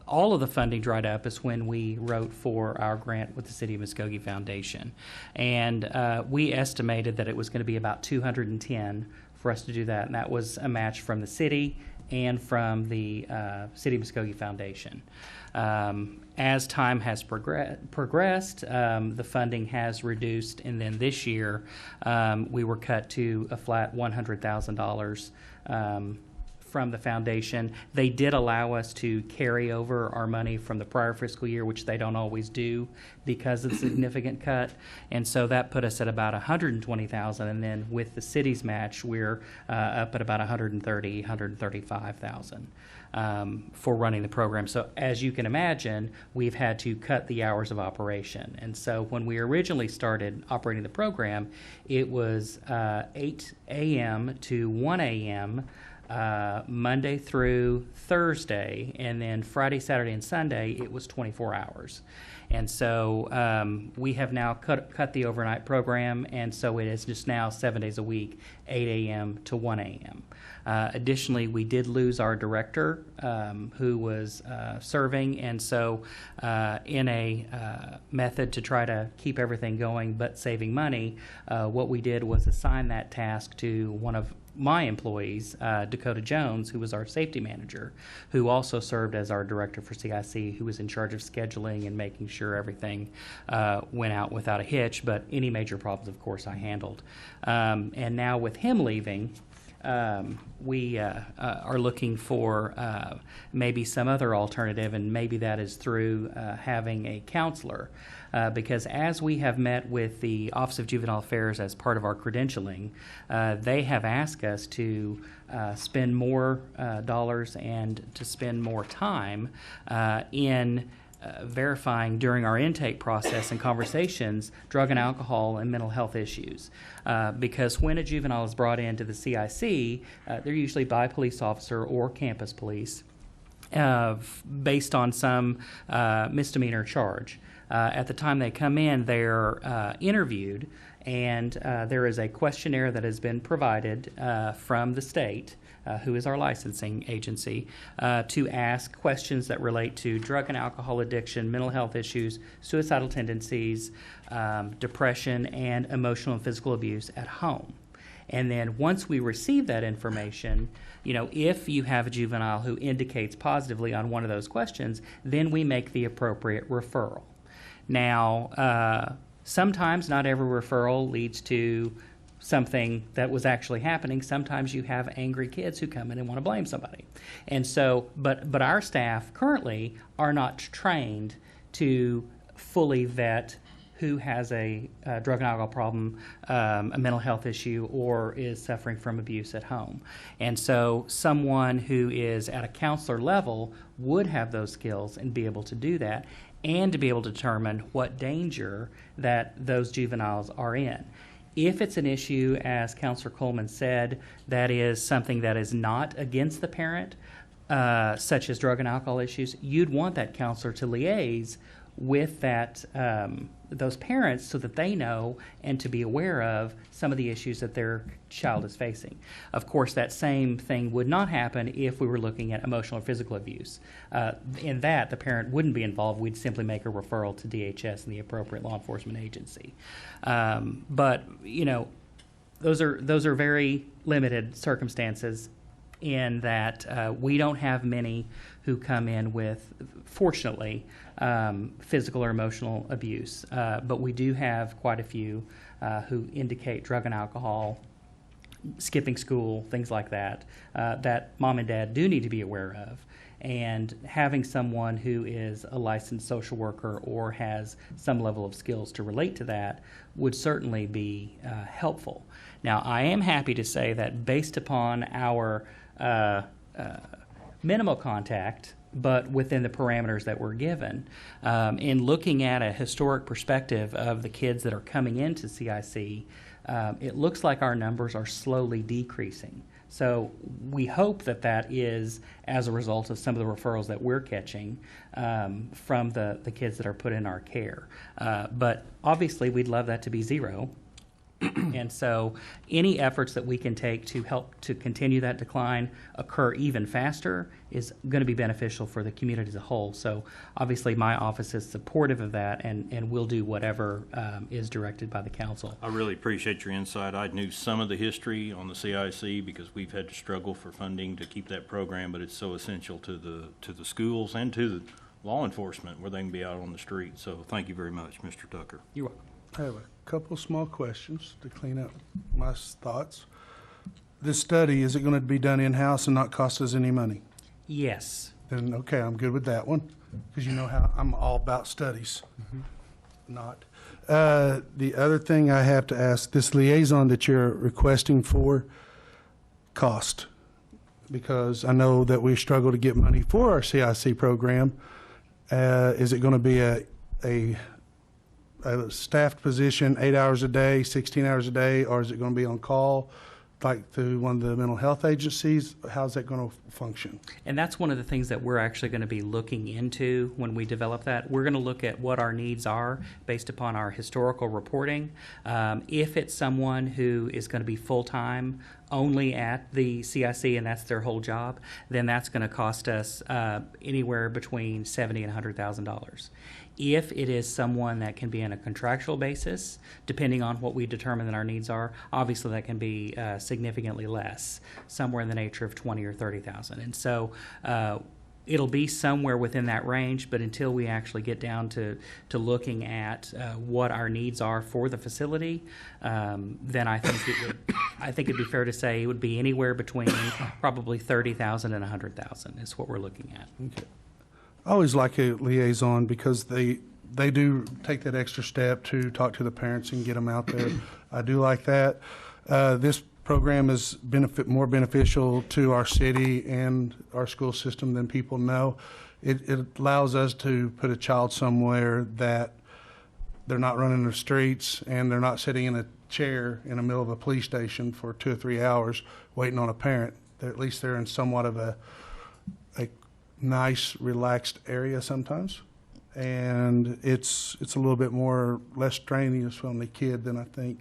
all of the funding dried up is when we wrote for our grant with the City of Muskogee Foundation, and we estimated that it was going to be about 210 for us to do that, and that was a match from the city and from the City of Muskogee Foundation. As time has progressed, the funding has reduced, and then this year we were cut to a flat $100,000 from the foundation. They did allow us to carry over our money from the prior fiscal year, which they don't always do because of the significant cut, and so that put us at about $120,000, and then with the city's match, we're up at about $135,000 for running the program. So as you can imagine, we've had to cut the hours of operation, and so when we originally started operating the program, it was 8 a.m. to 1 a.m. Monday through Thursday, and then Friday, Saturday, and Sunday, it was 24 hours. And so we have now cut the overnight program, and so it is just now 7 days a week, 8 a.m. to 1 a.m. Additionally, we did lose our director who was serving, and so in a method to try to keep everything going but saving money, what we did was assign that task to one of my employees, Dakota Jones, who was our safety manager, who also served as our director for CIC, who was in charge of scheduling and making sure everything went out without a hitch, but any major problems, of course, I handled. And now with him leaving, we are looking for maybe some other alternative, and maybe that is through having a counselor. Because as we have met with the Office of Juvenile Affairs as part of our credentialing, they have asked us to spend more dollars and to spend more time in verifying during our intake process and conversations drug and alcohol and mental health issues. Because when a juvenile is brought into the CIC, they're usually by police officer or campus police based on some misdemeanor charge. At the time they come in, they're interviewed, and there is a questionnaire that has been provided from the state, who is our licensing agency, to ask questions that relate to drug and alcohol addiction, mental health issues, suicidal tendencies, depression, and emotional and physical abuse at home. And then once we receive that information, if you have a juvenile who indicates positively on one of those questions, then we make the appropriate referral. Now, sometimes not every referral leads to something that was actually happening. Sometimes you have angry kids who come in and want to blame somebody. And so, but our staff currently are not trained to fully vet who has a drug and alcohol problem, a mental health issue, or is suffering from abuse at home. And so someone who is at a counselor level would have those skills and be able to do that, and to be able to determine what danger that those juveniles are in. If it's an issue, as Counselor Coleman said, that is something that is not against the parent, such as drug and alcohol issues, you'd want that counselor to liaise with that those parents so that they know and to be aware of some of the issues that their child is facing. Of course, that same thing would not happen if we were looking at emotional or physical abuse. In that, the parent wouldn't be involved. We'd simply make a referral to DHS and the appropriate law enforcement agency. But those are very limited circumstances in that we don't have many who come in with, fortunately, physical or emotional abuse. But we do have quite a few who indicate drug and alcohol, skipping school, things like that, that mom and dad do need to be aware of. And having someone who is a licensed social worker or has some level of skills to relate to that would certainly be helpful. Now, I am happy to say that based upon our minimal contact, but within the parameters that we're given, in looking at a historic perspective of the kids that are coming into CIC, it looks like our numbers are slowly decreasing. So we hope that that is as a result of some of the referrals that we're catching from the kids that are put in our care. But obviously, we'd love that to be zero. And so any efforts that we can take to help to continue that decline occur even faster is going to be beneficial for the community as a whole. So obviously my office is supportive of that and will do whatever is directed by the council. I really appreciate your insight. I knew some of the history on the CIC because we've had to struggle for funding to keep that program, but it's so essential to the schools and to the law enforcement where they can be out on the street. So thank you very much, Mr. Tucker. You're welcome. I have a couple small questions to clean up my thoughts. This study, is it going to be done in-house and not cost us any money? Yes. Then, okay, I'm good with that one, because you know how I'm all about studies. Not. The other thing I have to ask, this liaison that you're requesting for, cost, because I know that we struggle to get money for our CIC program. Is it going to be a staffed position, 8 hours a day, 16 hours a day, or is it going to be on call, like through one of the mental health agencies? How's that going to function? And that's one of the things that we're actually going to be looking into when we develop that. We're going to look at what our needs are based upon our historical reporting. If it's someone who is going to be full-time only at the CIC and that's their whole job, then that's going to cost us anywhere between $70,000 and $100,000. If it is someone that can be on a contractual basis, depending on what we determine that our needs are, obviously that can be significantly less, somewhere in the nature of $20,000 or $30,000. And so it'll be somewhere within that range, but until we actually get down to looking at what our needs are for the facility, then I think it'd be fair to say it would be anywhere between probably $30,000 and $100,000 is what we're looking at. Okay. I always like a liaison because they do take that extra step to talk to the parents and get them out there. I do like that. This program is more beneficial to our city and our school system than people know. It allows us to put a child somewhere that they're not running the streets and they're not sitting in a chair in the middle of a police station for 2 or 3 hours waiting on a parent. At least they're in somewhat of a nice, relaxed area sometimes, and it's a little bit less strenuous on the kid than I think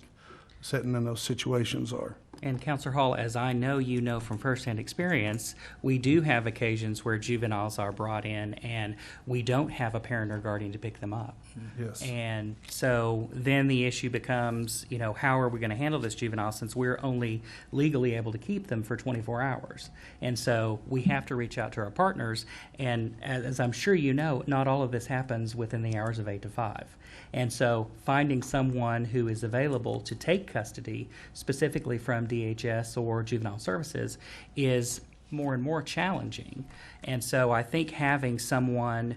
sitting in those situations are. And Counselor Hall, as I know you know from firsthand experience, we do have occasions where juveniles are brought in and we don't have a parent or guardian to pick them up. Yes. And so then the issue becomes, how are we going to handle this juvenile since we're only legally able to keep them for 24 hours? And so we have to reach out to our partners. And as I'm sure you know, not all of this happens within the hours of 8 to 5. And so finding someone who is available to take custody, specifically from DHS or Juvenile Services, is more and more challenging. And so I think having someone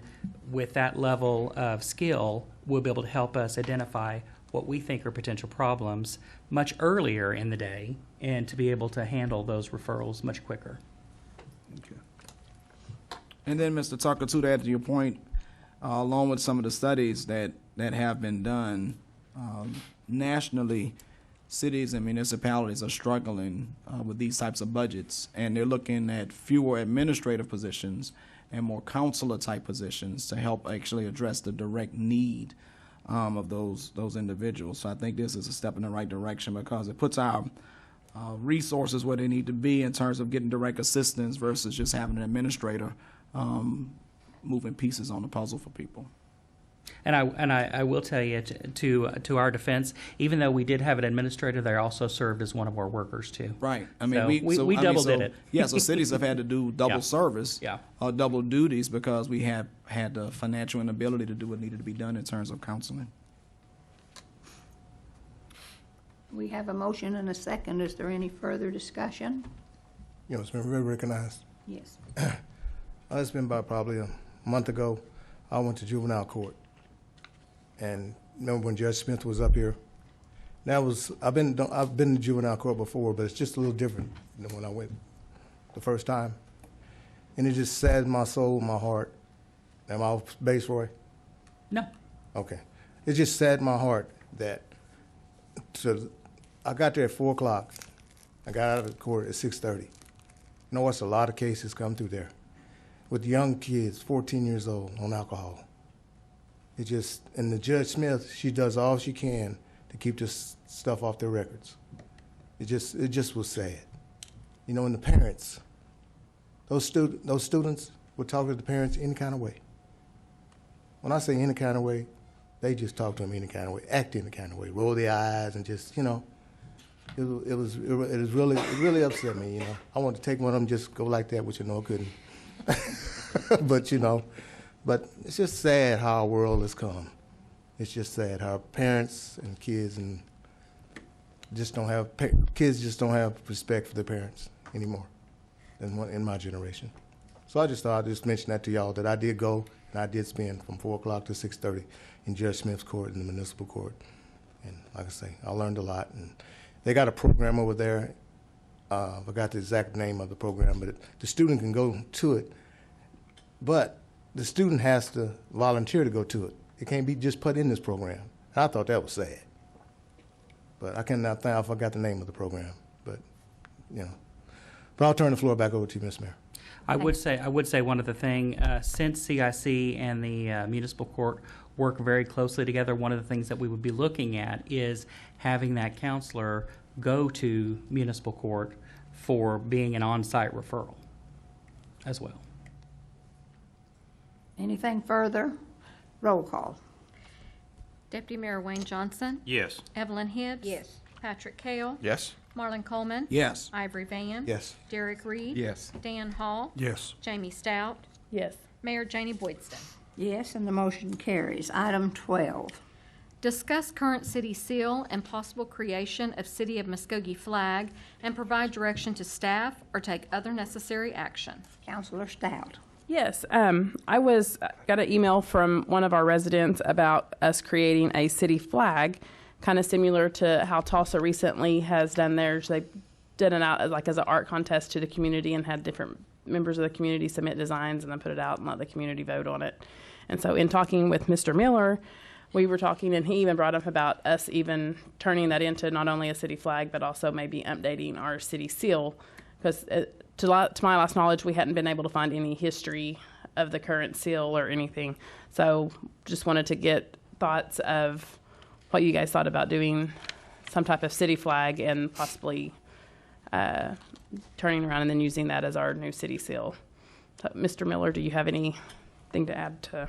with that level of skill will be able to help us identify what we think are potential problems much earlier in the day and to be able to handle those referrals much quicker. Okay. And then, Mr. Tucker, to add to your point, along with some of the studies that have been done, nationally, cities and municipalities are struggling with these types of budgets, and they're looking at fewer administrative positions and more counselor-type positions to help actually address the direct need of those individuals. So I think this is a step in the right direction because it puts our resources where they need to be in terms of getting direct assistance versus just having an administrator moving pieces on the puzzle for people. And I will tell you, to our defense, even though we did have an administrator, they also served as one of our workers too. Right. I So mean, we double did it. Yeah. So cities have had to do double Yeah. service, Yeah. double duties because we have had the financial inability to do what needed to be done in terms of counseling. We have a motion and a second. Is there any further discussion? It's been very recognized. Yes. It's been about probably a month ago. I went to juvenile court, and remember when Judge Smith was up here? I've been to juvenile court before, but it's just a little different than when I went the first time, and it just saddened my soul, my heart. Am I off base, Roy? No. Okay. It just saddened my heart that I got there at 4 o'clock. I got out of court at 6:30. You know what's a lot of cases come through there with young kids, 14 years old, on alcohol. It just, and the Judge Smith, she does all she can to keep this stuff off their records. It just was sad. You know, and the parents, those students would talk to the parents any kind of way. When I say any kind of way, they just talk to them any kind of way, act any kind of way, roll their eyes, and just, you know, it really upset me. You know, I wanted to take one of them, just go like that, which you know I couldn't. But you know, but it's just sad how our world has come. It's just sad how parents and kids just don't have respect for their parents anymore in my generation. So I just thought I'd just mention that to y'all, that I did go and I did spend from 4 o'clock to 6:30 in Judge Smith's court, in the municipal court. And like I say, I learned a lot. And they got a program over there. I forgot the exact name of the program, but the student can go to it. But the student has to volunteer to go to it. It can't be just put in this program. I thought that was sad. But I cannot think, I forgot the name of the program. But, you know. But I'll turn the floor back over to you, Ms. Mayor. I would say one other thing. Since CIC and the municipal court work very closely together, one of the things that we would be looking at is having that counselor go to municipal court for being an on-site referral as well. Anything further? Roll call. Deputy Mayor Wayne Johnson. Yes. Evelyn Hibbs. Yes. Patrick Kale. Yes. Marlon Coleman. Yes. Ivory Van. Yes. Derek Reed. Yes. Dan Hall. Yes. Jamie Stout. Yes. Mayor Janie Boydston. Yes, and the motion carries. Item 12. Discuss current city seal and possible creation of City of Muskogee flag and provide direction to staff or take other necessary action. Councilor Stout. Yes. I got an email from one of our residents about us creating a city flag, kind of similar to how Tulsa recently has done theirs. They did it out as an art contest to the community and had different members of the community submit designs and then put it out and let the community vote on it. And so in talking with Mr. Miller, we were talking, and he even brought up about us even turning that into not only a city flag, but also maybe updating our city seal, because to my last knowledge, we hadn't been able to find any history of the current seal or anything. So just wanted to get thoughts of what you guys thought about doing some type of city flag and possibly turning around and then using that as our new city seal. So, Mr. Miller, do you have anything to add to?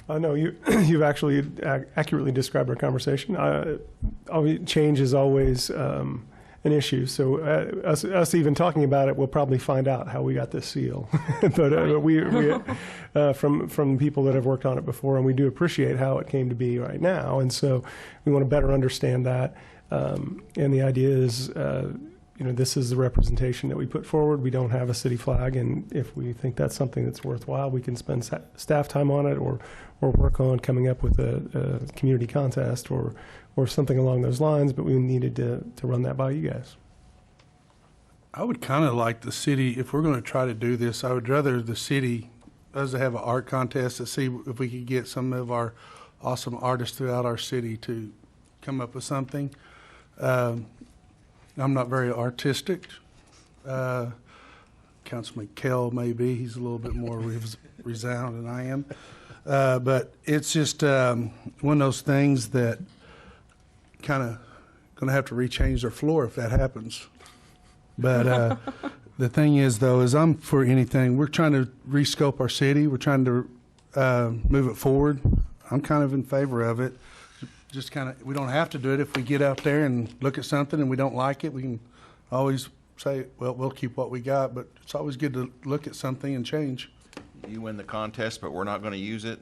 No, you've actually accurately described our conversation. Change is always an issue. So us even talking about it, we'll probably find out how we got this seal. But we from people that have worked on it before, and we do appreciate how it came to be right now. And so we want to better understand that. And the idea is, this is the representation that we put forward. We don't have a city flag, and if we think that's something that's worthwhile, we can spend staff time on it, or work on coming up with a community contest or something along those lines. But we needed to run that by you guys. I would kind of like the city, if we're going to try to do this, I would rather the city, us to have an art contest to see if we could get some of our awesome artists throughout our city to come up with something. I'm not very artistic. Councilman Kell maybe, he's a little bit more resound than I am. But it's just one of those things that kind of going to have to rechange their floor if that happens. But the thing is, though, is I'm for anything. We're trying to rescope our city. We're trying to move it forward. I'm kind of in favor of it. Just kind of, we don't have to do it. If we get out there and look at something and we don't like it, we can always say, well, we'll keep what we got. But it's always good to look at something and change. You win the contest, but we're not going to use it.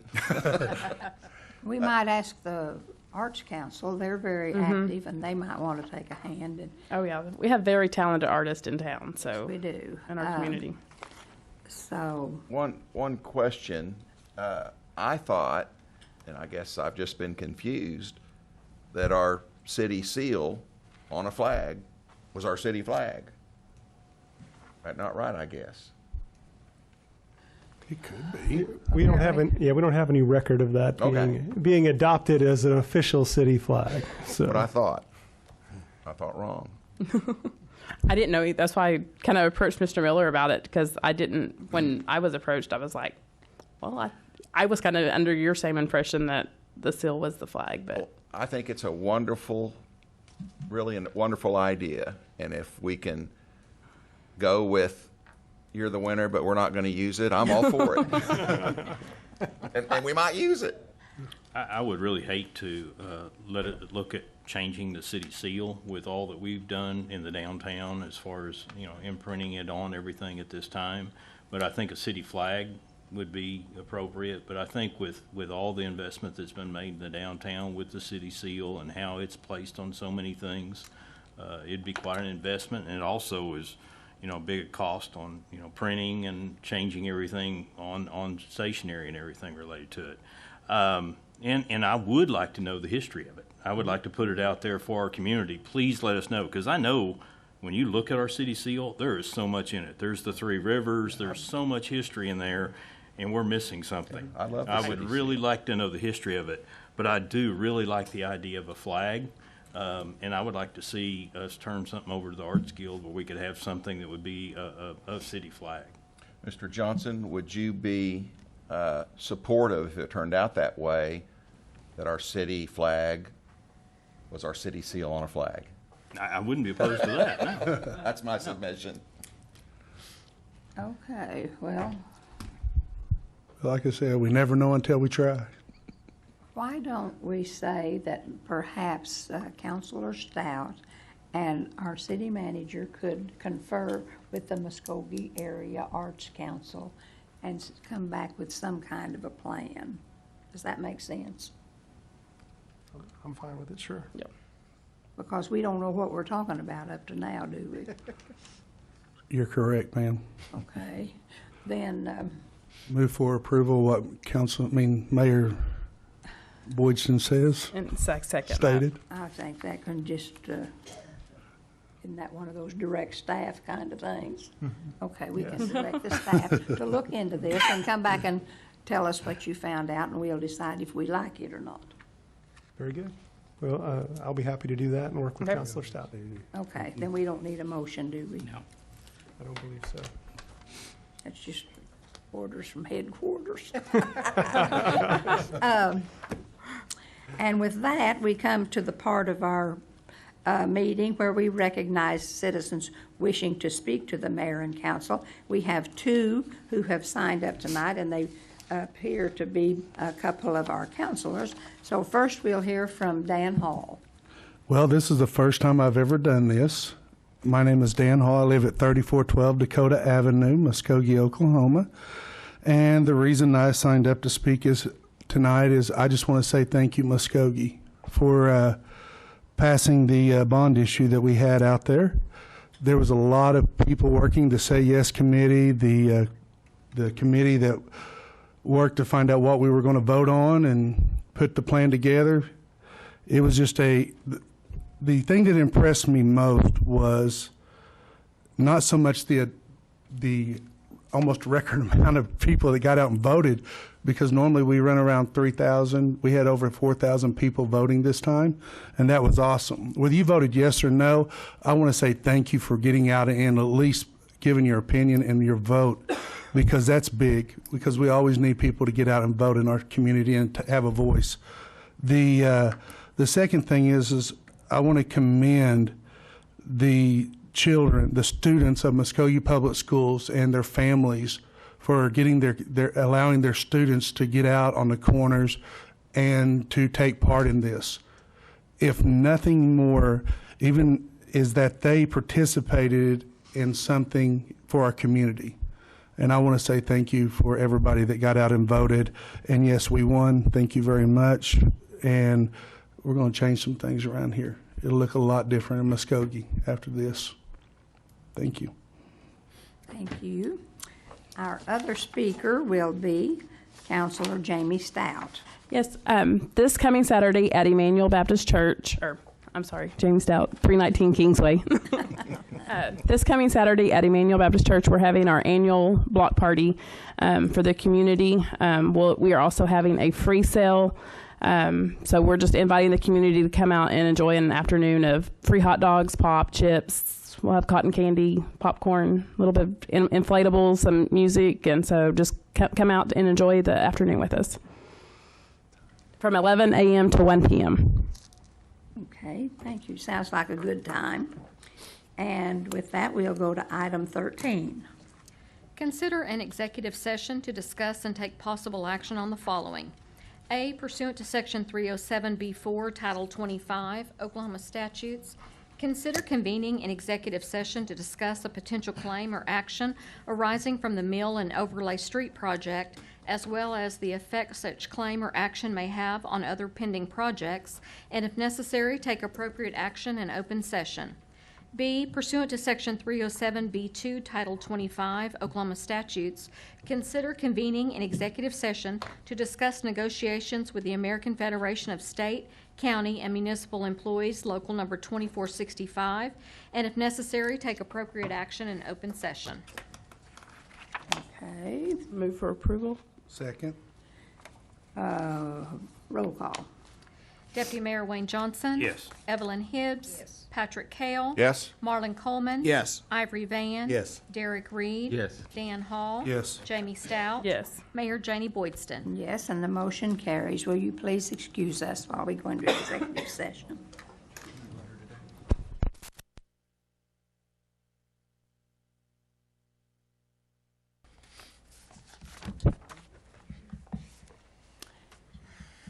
We might ask the Arts Council. They're very active, and they might want to take a hand. Oh, yeah. We have very talented artists in town, so We do. in our community. So, One question. I thought, and I guess I've just been confused, that our city seal on a flag was our city flag. Right, not right, I guess. It could be. We don't have any record of that being adopted as an official city flag. So. But I thought wrong. I didn't know. That's why I kind of approached Mr. Miller about it, because I didn't, when I was approached, I was like, well, I was kind of under your same impression that the seal was the flag, but. I think it's a wonderful, really a wonderful idea. And if we can go with, you're the winner, but we're not going to use it, I'm all for it. and we might use it. I would really hate to let it look at changing the city seal with all that we've done in the downtown as far as, imprinting it on everything at this time. But I think a city flag would be appropriate. But I think with all the investment that's been made in the downtown with the city seal and how it's placed on so many things, it'd be quite an investment. And it also is, a big cost on, printing and changing everything on stationery and everything related to it. And I would like to know the history of it. I would like to put it out there for our community. Please let us know, because I know when you look at our city seal, there is so much in it. There's the three rivers. There's so much history in there, and we're missing something. I love the I city would really like to know the history of it, but I do really like the idea of a flag, and I would like to see us turn something over to the Arts Guild where we could have something that would be a city flag. Mr. Johnson, would you be supportive, if it turned out that way, that our city flag was our city seal on a flag? I wouldn't be opposed to that, no. That's my submission. Okay, well, Like I said, we never know until we try. why don't we say that perhaps Councilor Stout and our city manager could confer with the Muskogee Area Arts Council and come back with some kind of a plan? Does that make sense? I'm fine with it, sure. Because we don't know what we're talking about up to now, do we? You're correct, ma'am. Okay, then, Move for approval what Mayor Boydson says, And second. stated. I think that can just, isn't that one of those direct staff kind of things? Okay, we can direct the staff to look into this and come back and tell us what you found out, and we'll decide if we like it or not. Very good. Well, I'll be happy to do that and work with Okay. Councilor Stout. Okay, then we don't need a motion, do we? No. I don't believe so. That's just orders from headquarters. And with that, we come to the part of our meeting where we recognize citizens wishing to speak to the mayor and council. We have two who have signed up tonight, and they appear to be a couple of our councilors. So first, we'll hear from Dan Hall. Well, this is the first time I've ever done this. My name is Dan Hall. I live at 3412 Dakota Avenue, Muskogee, Oklahoma. And the reason I signed up to speak tonight is I just want to say thank you, Muskogee, for passing the bond issue that we had out there. There was a lot of people working, the Say Yes Committee, the committee that worked to find out what we were going to vote on and put the plan together. It was just the thing that impressed me most was not so much the almost record amount of people that got out and voted, because normally we run around 3,000. We had over 4,000 people voting this time, and that was awesome. Whether you voted yes or no, I want to say thank you for getting out and at least giving your opinion and your vote, because that's big, because we always need people to get out and vote in our community and to have a voice. The second thing is I want to commend the children, the students of Muskogee Public Schools and their families for getting allowing their students to get out on the corners and to take part in this. If nothing more, even is that they participated in something for our community. And I want to say thank you for everybody that got out and voted. And yes, we won. Thank you very much. And we're going to change some things around here. It'll look a lot different in Muskogee after this. Thank you. Thank you. Our other speaker will be Councilor Jamie Stout. Yes, this coming Saturday at Emmanuel Baptist Church, Jamie Stout, 319 Kingsway. This coming Saturday at Emmanuel Baptist Church, we're having our annual block party for the community. We are also having a free sale So we're just inviting the community to come out and enjoy an afternoon of free hot dogs, pop, chips. We'll have cotton candy, popcorn, a little bit of inflatables, some music. And so just come out and enjoy the afternoon with us from 11 a.m. to 1 p.m. Okay, thank you. Sounds like a good time. And with that, we'll go to item 13. Consider an executive session to discuss and take possible action on the following. A, pursuant to Section 307B4, Title 25, Oklahoma statutes, consider convening an executive session to discuss a potential claim or action arising from the Mill and Overlay Street project, as well as the effect such claim or action may have on other pending projects, and if necessary, take appropriate action in open session. B, pursuant to Section 307B2, Title 25, Oklahoma statutes, consider convening an executive session to discuss negotiations with the American Federation of State, County, and Municipal Employees, Local Number 2465, and if necessary, take appropriate action in open session. Okay, Move for approval. Second. roll call. Deputy Mayor Wayne Johnson. Yes. Evelyn Hibbs. Yes. Patrick Kale. Yes. Marlon Coleman. Yes. Ivory Van. Yes. Derek Reed. Yes. Dan Hall. Yes. Jamie Stout. Yes. Mayor Janie Boydston. Yes, and the motion carries. Will you please excuse us while we go into executive session?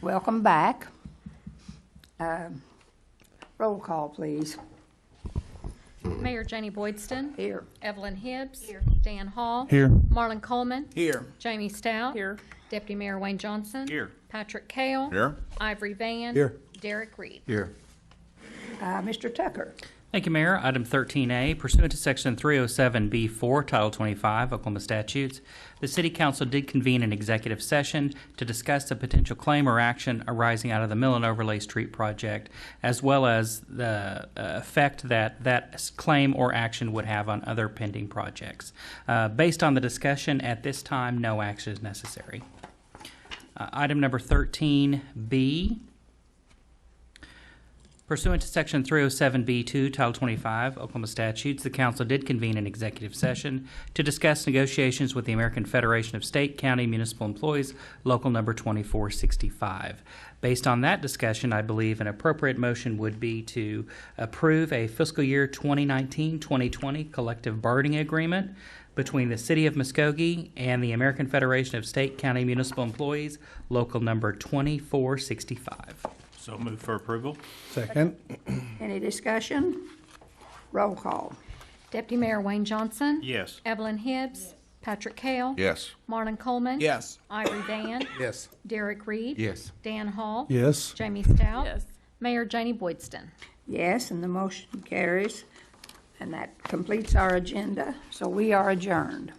Welcome back. Roll call, please. Mayor Janie Boydston. Here. Evelyn Hibbs. Here. Dan Hall. Here. Marlon Coleman. Here. Jamie Stout. Here. Deputy Mayor Wayne Johnson. Here. Patrick Kale. Here. Ivory Van. Here. Derek Reed. Here. Mr. Tucker. Thank you, Mayor. Item 13A, pursuant to Section 307B4, Title 25, Oklahoma statutes, the City Council did convene an executive session to discuss a potential claim or action arising out of the Mill and Overlay Street project, as well as the effect that claim or action would have on other pending projects. Based on the discussion, at this time, no action is necessary. Item number 13B. Pursuant to Section 307B2, Title 25, Oklahoma statutes, the council did convene an executive session to discuss negotiations with the American Federation of State, County, Municipal Employees, Local Number 2465. Based on that discussion, I believe an appropriate motion would be to approve a fiscal year 2019-2020 collective bargaining agreement between the City of Muskogee and the American Federation of State, County, Municipal Employees, Local Number 2465. So move for approval? Second. Any discussion? Roll call. Deputy Mayor Wayne Johnson. Yes. Evelyn Hibbs. Patrick Kale. Yes. Marlon Coleman. Yes. Ivory Van. Yes. Derek Reed. Yes. Dan Hall. Yes. Jamie Stout. Yes. Mayor Janie Boydston. Yes, and the motion carries. And that completes our agenda, so we are adjourned.